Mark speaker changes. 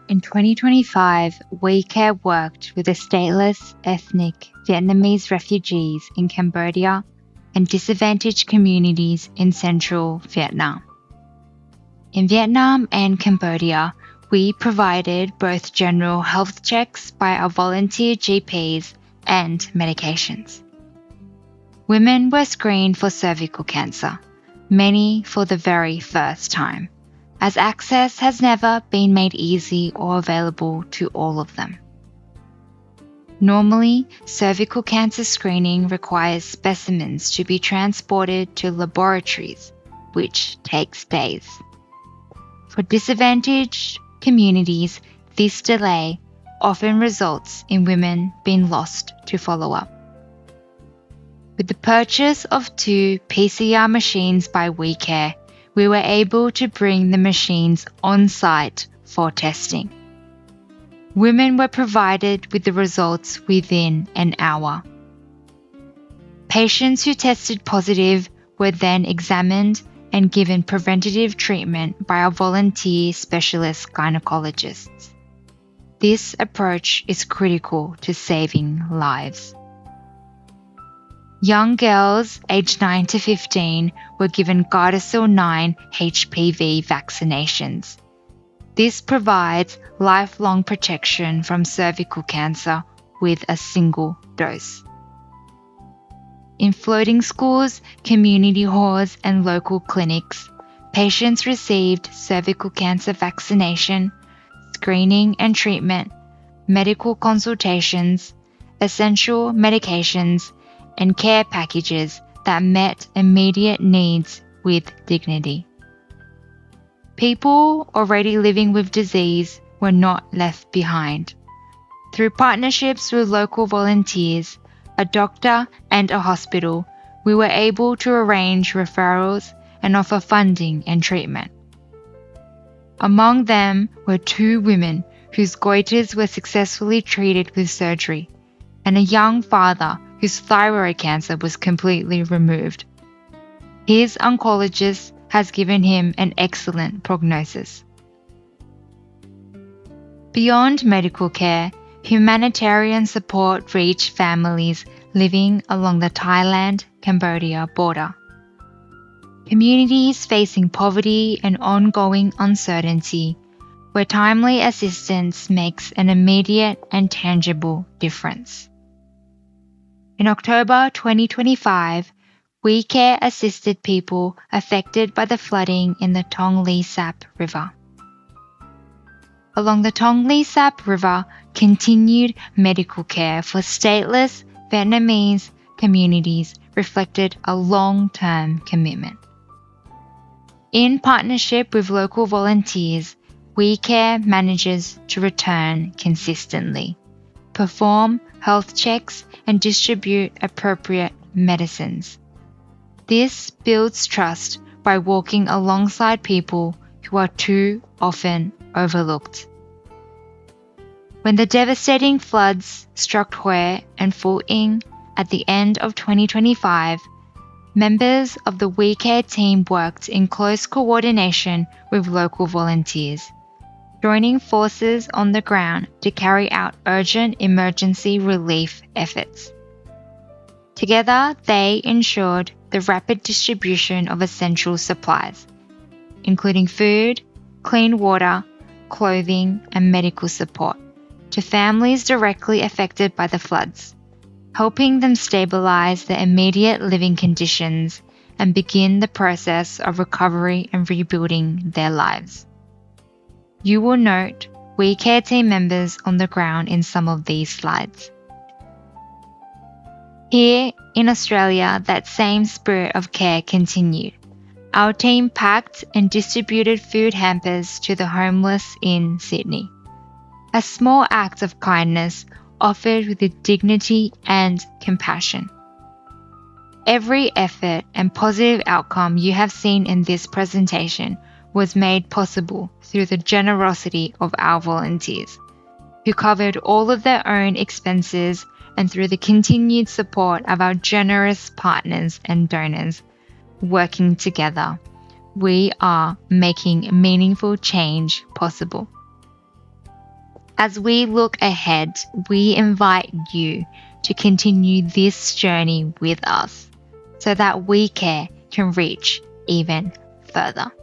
Speaker 1: In 2025, WeCARE worked with the stateless ethnic Vietnamese refugees in Cambodia and disadvantaged communities in central Vietnam. In Vietnam and Cambodia, we provided both general health checks by our volunteer GPs and medications. Women were screened for cervical cancer, many for the very first time, as access has never been made easy or available to all of them. Normally, cervical cancer screening requires specimens to be transported to laboratories, which takes days. For disadvantaged communities, this delay often results in women being lost to follow-up. With the purchase of 2 PCR machines by WeCARE, we were able to bring the machines on-site for testing. Women were provided with the results within an hour. Patients who tested positive were then examined and given preventative treatment by our volunteer specialist gynecologists. This approach is critical to saving lives. Young girls aged 9 to 15 were given Gardasil 9 HPV vaccinations. This provides lifelong protection from cervical cancer with a single dose. In floating schools, community halls, and local clinics, patients received cervical cancer vaccination, screening and treatment, medical consultations, essential medications, and care packages that met immediate needs with dignity. People already living with disease were not left behind. Through partnerships with local volunteers, a doctor, and a hospital, we were able to arrange referrals and offer funding and treatment. Among them were 2 women whose goiters were successfully treated with surgery, and a young father whose thyroid cancer was completely removed. His oncologist has given him an excellent prognosis. Beyond medical care, humanitarian support reached families living along the Thailand-Cambodia border. Communities facing poverty and ongoing uncertainty, where timely assistance makes an immediate and tangible difference. In October 2025, WeCARE assisted people affected by the flooding in the Tong Li Sap River. Along the Tong Li Sap River, continued medical care for stateless Vietnamese communities reflected a long-term commitment. In partnership with local volunteers, WeCARE manages to return consistently, perform health checks, and distribute appropriate medicines. This builds trust by walking alongside people who are too often overlooked. When the devastating floods struck Hue and Phu Inh at the end of 2025, members of the WeCARE team worked in close coordination with local volunteers, joining forces on the ground to carry out urgent emergency relief efforts. Together, they ensured the rapid distribution of essential supplies, including food, clean water, clothing, and medical support, to families directly affected by the floods, helping them stabilize their immediate living conditions and begin the process of recovery and rebuilding their lives. You will note WeCARE team members on the ground in some of these slides. Here in Australia, that same spirit of care continued. Our team packed and distributed food hampers to the homeless in Sydney. A small act of kindness offered with dignity and compassion. Every effort and positive outcome you have seen in this presentation was made possible through the generosity of our volunteers, who covered all of their own expenses, and through the continued support of our generous partners and donors. Working together, we are making meaningful change possible. As we look ahead, we invite you to continue this journey with us so that WeCARE can reach even further.